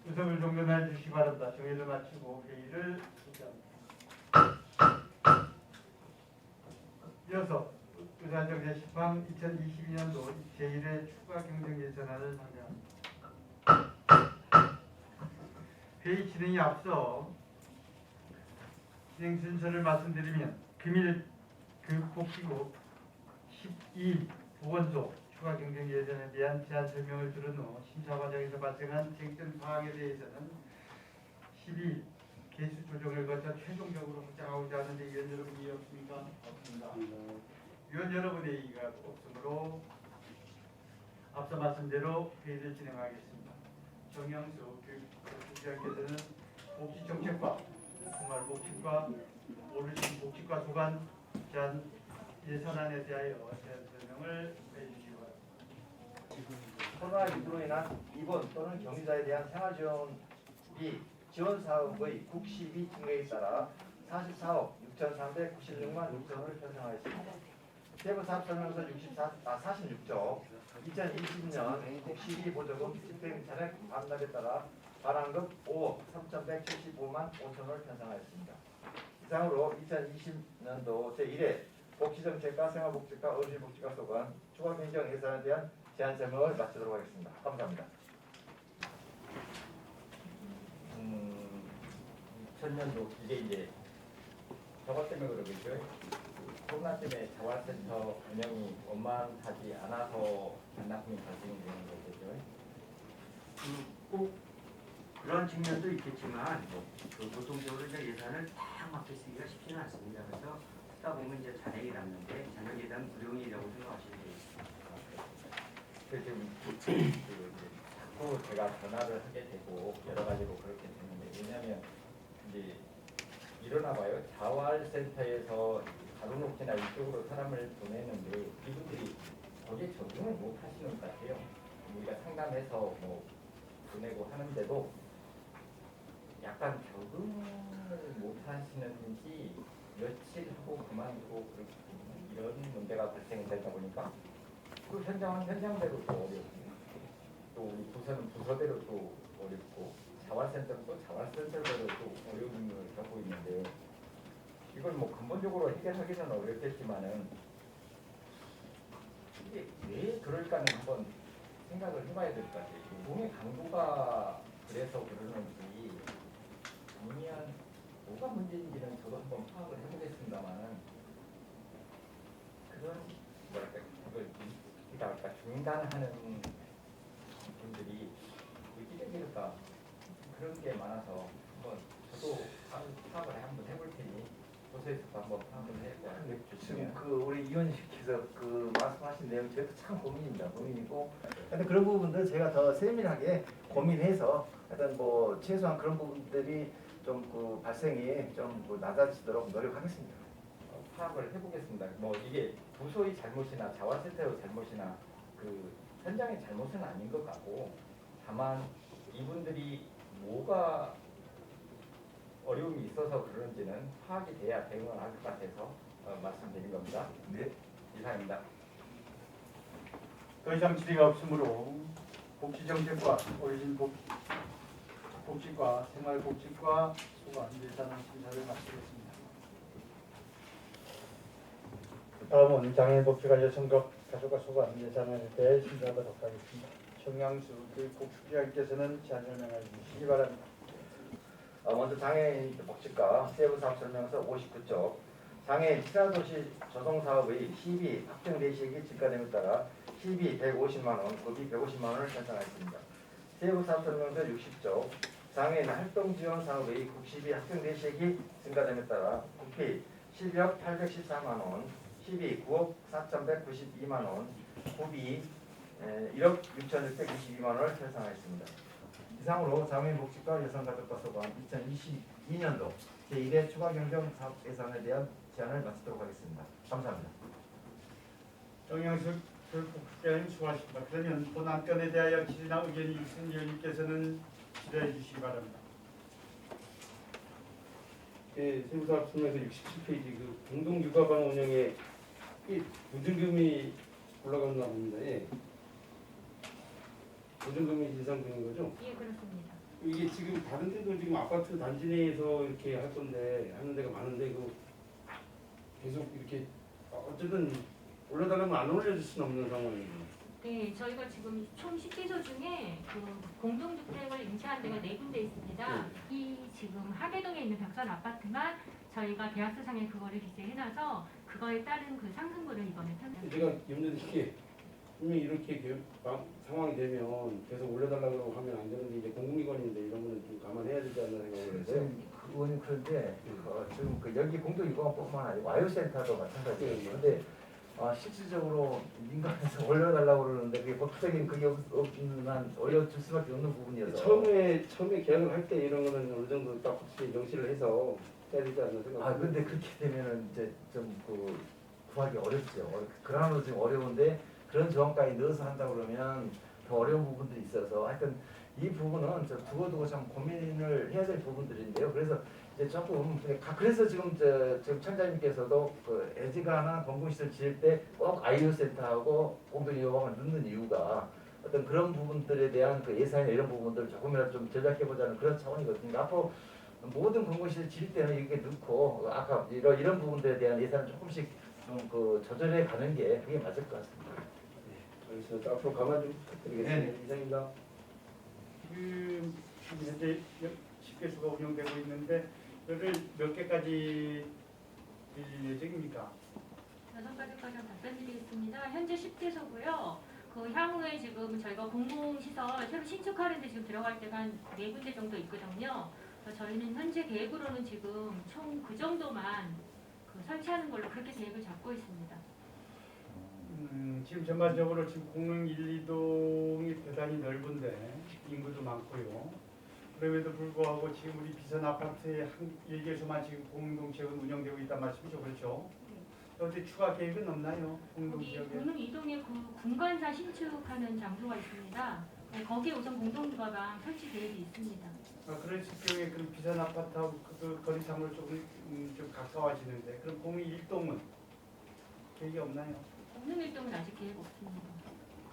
구성을 종료해 주시기 바랍니다. 정회를 마치고 회의를 소개합니다. 이어서 의사정 제10항 2022년도 제1회 추가 경정 예산안을 상정합니다. 회의 진행에 앞서 진행 순서를 말씀드리면 금일 교육복지부 12 보건소 추가 경정 예산에 대한 제안 설명을 들은 후 심사 과정에서 발생한 쟁점 사항에 대해서는 12 개수 조정을 거쳐 최종적으로 확정하고자 하는데 위원 여러분이 이의 없습니까? 없습니다. 위원 여러분의 이의가 없으므로 앞서 말씀대로 회의를 진행하겠습니다. 정영수 교육부장께서는 복지정책과 생활복지과 어르신 복지과 소관 제한 예산안에 대하여 제안 설명을 해주시기 바랍니다. 코로나19로 인한 입원 또는 격리자에 대한 생활지원비 지원 사업의 국시비 증가에 따라 44억 6,396만 6천원을 편성하였습니다. 세부 사업 설명서 46조 2020년 국시비 보조금 집행 잔액 반납에 따라 반환급 5억 3,175만 5천원을 편성하였습니다. 이상으로 2020년도 제1회 복지정책과 생활복지과 어르신복지과 소관 추가 경정 예산에 대한 제안 설명을 마치도록 하겠습니다. 감사합니다. 2000년도 이게 이제 저것 때문에 그러겠죠. 코로나 때문에 자활센터 운영이 원만하지 않아서 반납금이 발생되는 거겠죠. 꼭 그런 측면도 있겠지만 그 보통적으로 이제 예산을 딱 맞게 쓰기가 쉽지는 않습니다. 그래서 쓰다 보면 이제 잔액이 남는데 잔액에 대한 불용이라고 생각하시면 되겠습니다. 지금 자꾸 제가 전화를 하게 되고 여러 가지로 그렇게 되는데 왜냐하면 이제 일어나 봐요. 자활센터에서 가로놓기나 이쪽으로 사람을 보내는데 이분들이 거기에 적응을 못 하시는 것 같아요. 우리가 상담해서 뭐 보내고 하는데도 약간 적응을 못 하시는지 며칠 하고 그만두고 이런 문제가 발생되다 보니까 그 현장은 현장대로 또 어렵고 또 우리 부서는 부서대로 또 어렵고 자활센터는 또 자활센터대로 또 어려움을 겪고 있는데 이걸 뭐 근본적으로 해결하기는 어렵겠지만은 이게 왜 그럴까는 한번 생각을 해봐야 될 것 같아요. 공의 강도가 그래서 그러는지 아니면 뭐가 문제인지는 저도 한번 파악을 해보겠습니다만은 그런 뭐랄까 그걸 그러니까 중단하는 분들이 의기적일까 그런 게 많아서 한번 저도 파악을 한번 해볼 테니 부서에서도 한번 파악을 해보고 지금 그 우리 위원님께서 그 말씀하신 내용 저도 참 고민입니다. 고민이고, 근데 그런 부분들 제가 더 세밀하게 고민해서 하여튼 뭐 최소한 그런 부분들이 좀 그 발생이 좀 낮아지도록 노력하겠습니다. 파악을 해보겠습니다. 뭐 이게 부서의 잘못이나 자활센터의 잘못이나 그 현장의 잘못은 아닌 것 같고 다만 이분들이 뭐가 어려움이 있어서 그런지는 파악이 돼야 대응을 할 것 같아서 말씀드린 겁니다. 네. 이상입니다. 더 이상 질의가 없으므로 복지정책과 어르신 복지과 생활복지과 소관 예산안 심사를 마치겠습니다. 다음은 장애인복지관 여성급 가족과 소관 예산안에 대해 심사하도록 하겠습니다. 정양수 교육복지부장께서는 제안 설명해 주시기 바랍니다. 먼저 장애인 복지과 세부 사업 설명서 59쪽 장애인 친화도시 조성사업의 시비 확정 대시액이 증가됨에 따라 시비 150만 원, 급이 150만 원을 편성하였습니다. 세부 사업 설명서 60쪽 장애인 활동 지원 사업의 국시비 확정 대시액이 증가됨에 따라 국비 10억 814만 원, 시비 9억 4,192만 원, 구비 1억 6,622만 원을 편성하였습니다. 이상으로 장애인복지과 여성가족과 소관 2022년도 제1회 추가 경정 사업 예산에 대한 제안을 마치도록 하겠습니다. 감사합니다. 정영수 교육복지부장님 수고하셨습니다. 그러면 본 안건에 대하여 질의나 의견이 있으신 위원님께서는 질의해 주시기 바랍니다. 네, 세부사업 설명서 67페이지 그 공동육아방 운영에 보증금이 올라갔나 봅니다. 예. 보증금이 인상되는 거죠? 예, 그렇습니다. 이게 지금 다른 데도 지금 아파트 단지 내에서 이렇게 할 건데 하는 데가 많은데 그 계속 이렇게 어쨌든 올려달라면 안 올려줄 수는 없는 상황이에요. 네, 저희가 지금 총 10개소 중에 그 공동주택을 인체한 데가 4군데 있습니다. 이 지금 하계동에 있는 벽산 아파트만 저희가 계약서상에 그거를 기재해놔서 그거에 따른 그 상승분을 이번에 편입니다. 제가 염려되는 게 분명히 이렇게 상황이 되면 계속 올려달라고 하면 안 되는데 이제 공공기관인데 이런 거는 좀 감안해야 되지 않나 생각을 해요. 지금 그거는 그런데 지금 그 여기 공동유공원뿐만 아니고 와요센터도 마찬가지예요. 근데 실질적으로 민간에서 올려달라고 그러는데 그게 법적인 그게 없는 한 올려줄 수밖에 없는 부분이어서 처음에 계약을 할 때 이런 거는 어느 정도 딱 확실히 명시를 해서 해야 되지 않나 생각. 근데 그렇게 되면은 이제 좀 구하기 어렵죠. 그러나 지금 어려운데 그런 조항까지 넣어서 한다 그러면 더 어려운 부분들이 있어서 하여튼 이 부분은 두고두고 참 고민을 해야 될 부분들인데요. 그래서 이제 조금 그래서 지금 지금 청장님께서도 그 애지간한 공공시설 지을 때 꼭 아이오 센터하고 공동이용을 넣는 이유가 어떤 그런 부분들에 대한 그 예산이나 이런 부분들을 조금이라도 좀 절약해 보자는 그런 차원이거든요. 앞으로 모든 공공시설 지을 때는 이렇게 넣고 아까 이런 부분들에 대한 예산을 조금씩 좀 조절해 가는 게 그게 맞을 것 같습니다. 알겠습니다. 앞으로 가만 좀 부탁드리겠습니다. 네. 이상입니다. 지금 현재 10개소가 운영되고 있는데 이를 몇 개까지 빌릴 예정입니까? 6가지까지 답변드리겠습니다. 현재 10개소고요. 그 향후에 지금 저희가 공공시설 새로 신축하는데 지금 들어갈 때가 한 4군데 정도 있거든요. 그래서 저희는 현재 계획으로는 지금 총 그 정도만 설치하는 걸로 그렇게 계획을 잡고 있습니다. 지금 전반적으로 지금 공릉 1, 2동이 대단히 넓은데 인구도 많고요. 그럼에도 불구하고 지금 우리 비선 아파트의 한 1개소만 지금 공동지역은 운영되고 있단 말씀이죠, 그렇죠? 어디 추가 계획은 없나요, 여기 공동지역에? 공릉 2동에 그 군관사 신축하는 장소가 있습니다. 네, 거기에 우선 공동주거방 설치 계획이 있습니다. 그랬을 경우에 그럼 비선 아파트하고 그 거리상으로 조금 좀 가까워지는데 그럼 공릉 1동은 계획이 없나요? 공릉 1동은 아직 계획 없습니다.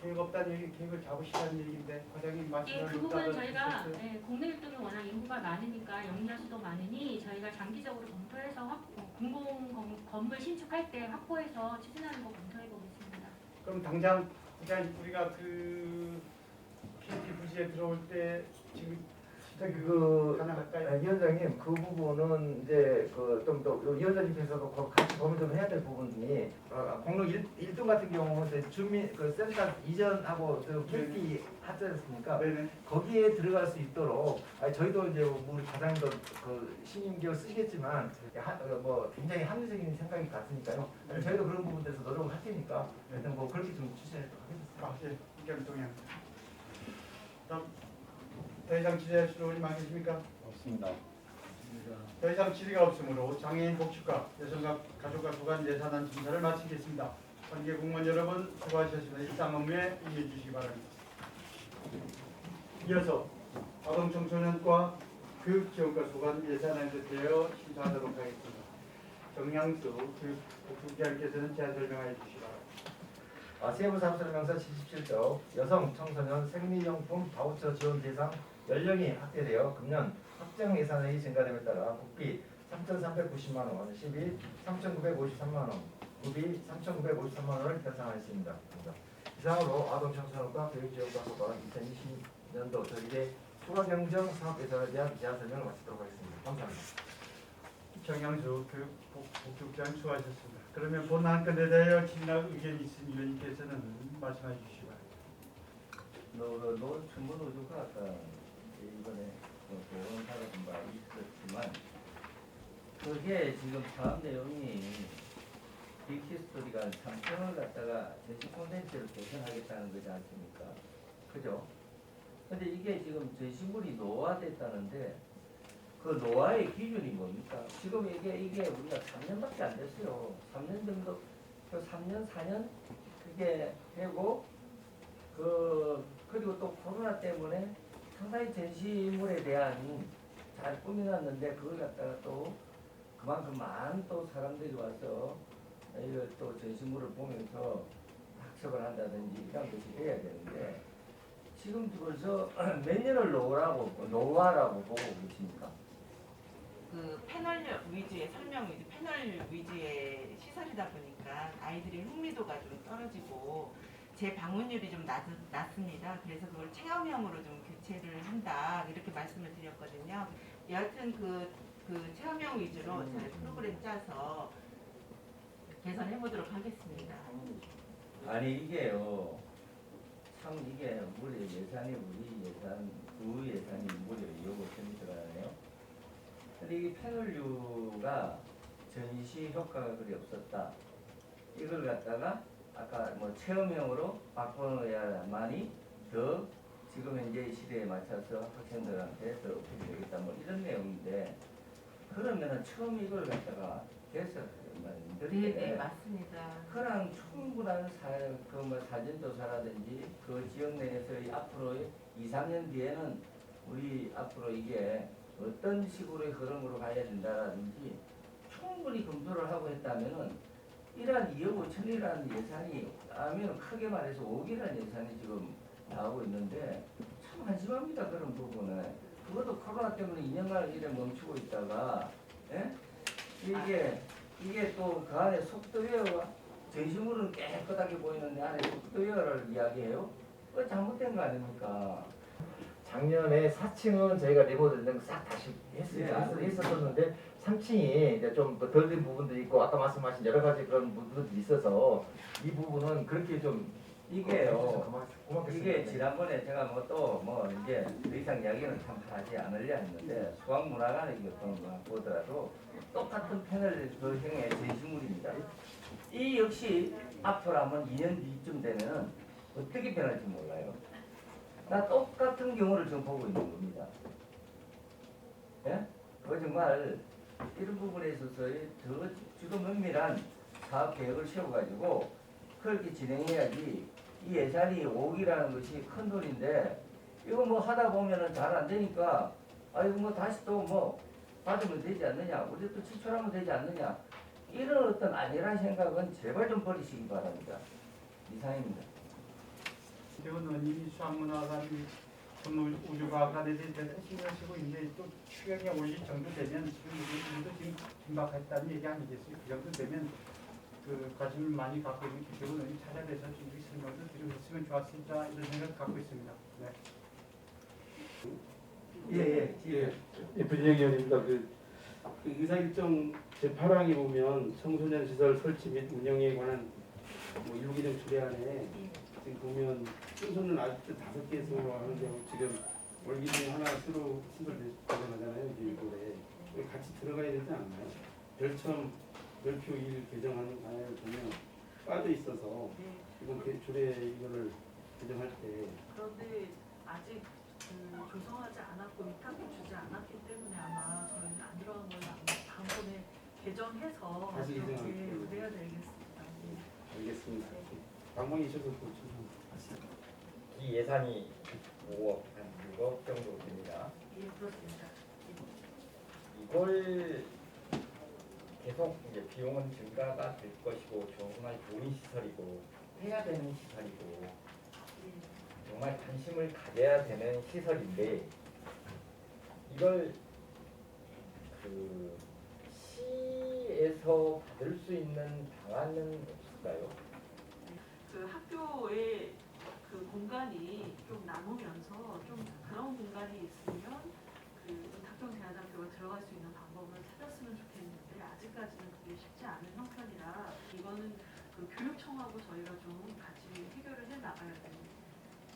계획 없다는 얘기, 계획을 잡으시라는 얘기인데 과장님 예, 말씀을 그 부분 저희가 주셨어요. 공릉 1동이 워낙 인구가 많으니까 영리할 수도 많으니 저희가 장기적으로 검토해서 공공 건물 신축할 때 확보해서 추진하는 거 검토해 보겠습니다. 그럼 당장 우리가 그 KT 부지에 들어올 때 지금 가능할까요? 위원장님 그 부분은 이제 좀 더 위원장님께서도 같이 고민 좀 해야 될 부분이 공릉 1동 같은 경우는 이제 주민 센터 이전하고 KT 하잖습니까? 네네. 거기에 들어갈 수 있도록 저희도 이제 우리 과장님도 신임기를 쓰시겠지만 굉장히 합리적인 생각이 같으니까요. 네. 저희도 그런 부분에서 노력을 할 테니까 하여튼 그렇게 좀 추진하도록 하겠습니다. 예, 의견 동의합니다. 다음 더 이상 질의할 수는 안 계십니까? 없습니다. 더 이상 질의가 없으므로 장애인 복지과 여성과 가족과 구간 예산안 심사를 마치겠습니다. 관계 공무원 여러분 수고하셨습니다. 일상 업무에 임해 주시기 바랍니다. 이어서 아동청소년과 교육지원과 소관 예산안에 대하여 심사하도록 하겠습니다. 정양수 교육복지국장께서는 제안 설명해 주시기 바랍니다. 세부사업설명서 77조 여성 청소년 생리용품 바우처 지원 대상 연령이 확대되어 금년 확정 예산액이 증가됨에 따라 국비 3,390만 원, 시비 3,953만 원, 구비 3,953만 원을 편성하였습니다. 이상으로 아동청소년과 교육지원과 소관 2020년도 저희의 추가경정 사업 예산에 대한 제안 설명을 마치도록 하겠습니다. 감사합니다. 정양수 교육복지국장 수고하셨습니다. 그러면 본 안건에 대하여 진학 의견이 있으신 위원님께서는 말씀해 주시기 바랍니다. 노주가 아까 이번에 보건사를 좀 많이 있었지만 그게 지금 사업 내용이 빅히스토리가 상품을 갖다가 제시 콘텐츠를 개선하겠다는 거지 않습니까? 그죠? 근데 이게 지금 제시물이 노화됐다는데 그 노화의 기준이 뭡니까? 지금 이게 우리가 3년밖에 안 됐어요. 3년 정도, 3년, 4년 그게 되고 그리고 또 코로나 때문에 상당히 전시물에 대한 잘 꾸며놨는데 그걸 갖다가 또 그만큼 많은 또 사람들이 와서 이걸 또 전시물을 보면서 학습을 한다든지 이런 것이 돼야 되는데 지금 벌써 몇 년을 노후화라고 보고 계십니까? 그 패널 위주의 설명 위주, 패널 위주의 시설이다 보니까 아이들의 흥미도가 좀 떨어지고 재방문율이 좀 낮습니다. 그래서 그걸 체험형으로 좀 교체를 한다 이렇게 말씀을 드렸거든요. 여하튼 그 체험형 위주로 잘 프로그램 짜서 개선해 보도록 하겠습니다. 아니 이게요. 참 이게 무려 예산이 우리 예산 그 예산이 무려 2억 5천이 들어가네요. 근데 이게 패널류가 전시 효과가 그리 없었다. 이걸 갖다가 아까 뭐 체험형으로 바꿔야만이 더 지금 현재 시대에 맞춰서 학생들한테 더 어필이 되겠다 뭐 이런 내용인데 그러면은 처음 이걸 갖다가 개설을 네, 만들 맞습니다. 그런 충분한 뭐 사전조사라든지 그 지역 내에서의 앞으로 2, 3년 뒤에는 우리 앞으로 이게 어떤 식으로의 흐름으로 가야 된다라든지 충분히 검토를 하고 했다면은 이러한 2억 5천이라는 예산이 하면 크게 말해서 5억이라는 예산이 지금 나오고 있는데 참 한심합니다 그런 부분에 그것도 코로나 때문에 2년간 이래 멈추고 있다가 예? 이게 또 그 안에 속도웨어가 전시물은 깨끗하게 보이는데 안에 속도웨어를 이야기해요? 그거 잘못된 거 아닙니까? 작년에 4층은 저희가 리모델링 싹 다시 했었는데 3층이 이제 좀 덜 된 부분도 있고 아까 말씀하신 여러 가지 그런 부분들이 있어서 이 부분은 그렇게 좀 이게요. 고맙겠습니다. 이게 지난번에 제가 뭐 이제 더 이상 이야기는 참 하지 않으려 했는데 수학문화관의 경우 보더라도 똑같은 패널 그 형의 전시물입니다. 이 역시 앞으로 한번 2년 뒤쯤 되면은 어떻게 변할지 몰라요. 나 똑같은 경우를 지금 보고 있는 겁니다. 예? 그 정말 이런 부분에 있어서의 더 지금 은밀한 사업 계획을 세워가지고 그렇게 진행해야지 이 예산이 5억이라는 것이 큰 돈인데 이거 뭐 하다 보면은 잘 안 되니까 아이고 뭐 다시 또 뭐 받으면 되지 않느냐 우리 또 지출하면 되지 않느냐 이런 어떤 안일한 생각은 제발 좀 버리시기 바랍니다. 이상입니다. 대원원님이 수학문화관 우주과학관에 대해서 신경 쓰고 있는데 또 추경이 올릴 정도 되면 지금 지금 긴박했다는 얘기 아니겠어요? 그 정도 되면 그 관심을 많이 갖고 있는 대원원이 찾아뵈서 좀 설명도 드렸으면 좋았을까 이런 생각 갖고 있습니다. 네. 부진영 의원입니다. 그 의사일정 제8항에 보면 청소년 시설 설치 및 운영에 관한 뭐 일부 개정 조례안에 지금 보면 청소년 아직도 5개에서 하는데 지금 월 기준에 하나 새로 신설되잖아요. 이게 같이 들어가야 되지 않나요? 별표 1 개정하는 안을 보면 빠져 있어서 이번 조례 이거를 개정할 때 그런데 아직 조성하지 않았고 위탁도 주지 않았기 때문에 아마 저희는 안 들어간 걸로 아마 다음번에 개정해서 다시 그렇게 개정하고. 해야 되겠습니다. 네. 알겠습니다. 방문이셔서 또 죄송합니다. 이 예산이 5억 한 6억 정도 됩니다. 예, 그렇습니다. 이걸 계속 이제 비용은 증가가 될 것이고 정말 좋은 시설이고 해야 되는 시설이고 예. 정말 관심을 가져야 되는 시설인데 이걸 그 시에서 받을 수 있는 방안은 없을까요? 그 학교의 그 공간이 좀 남으면서 좀 그런 공간이 있으면 그 탁경제한학교가 들어갈 수 있는 방법을 찾았으면 좋겠는데 아직까지는 그게 쉽지 않은 형편이라 이거는 그 교육청하고 저희가 좀 같이 해결을 해 나가야 되는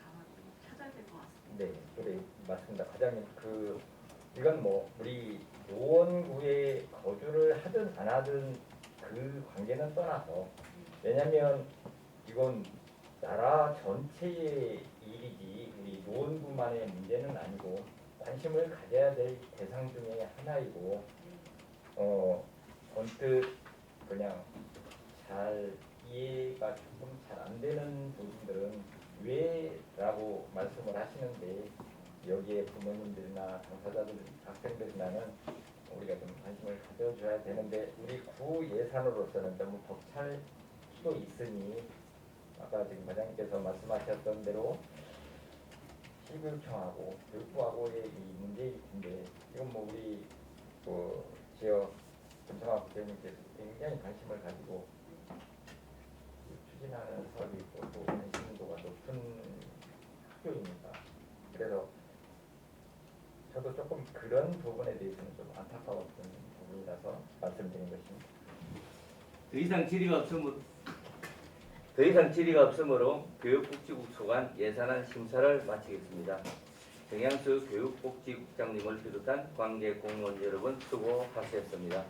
방안을 찾아야 될 것 같습니다. 네, 그래 맞습니다. 과장님 이건 뭐 우리 노원구에 거주를 하든 안 하든 그 관계는 떠나서 왜냐하면 이건 나라 전체의 일이지 우리 노원구만의 문제는 아니고 관심을 가져야 될 대상 중에 하나이고 언뜻 그냥 잘 이해가 조금 잘 안 되는 부분들은 왜라고 말씀을 하시는데 여기에 부모님들이나 당사자들, 학생들이나는 우리가 좀 관심을 가져줘야 되는데 우리 구 예산으로서는 너무 벅찰 수도 있으니 아까 지금 과장님께서 말씀하셨던 대로 시교육청하고 교육부하고의 이 문제인데 이건 뭐 우리 그 지역 김성학 부장님께서 굉장히 관심을 가지고 추진하는 사업이 있고 또 관심도가 높은 학교입니다. 그래서 저도 조금 그런 부분에 대해서는 좀 안타까웠던 부분이라서 말씀드린 것입니다. 더 이상 질의가 없으므로 교육복지국 소관 예산안 심사를 마치겠습니다. 정양수 교육복지국장님을 비롯한 관계 공무원 여러분 수고하셨습니다.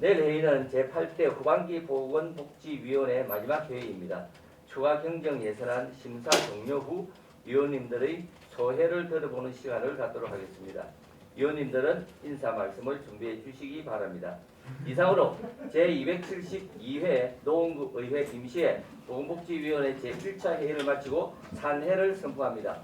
내일 회의는 제8대 후반기 보건복지위원회 마지막 회의입니다. 추가 경정 예산안 심사 종료 후 위원님들의 소회를 들어보는 시간을 갖도록 하겠습니다. 위원님들은 인사 말씀을 준비해 주시기 바랍니다. 이상으로 제272회 노원구의회 임시회 보건복지위원회 제1차 회의를 마치고 산회를 선포합니다.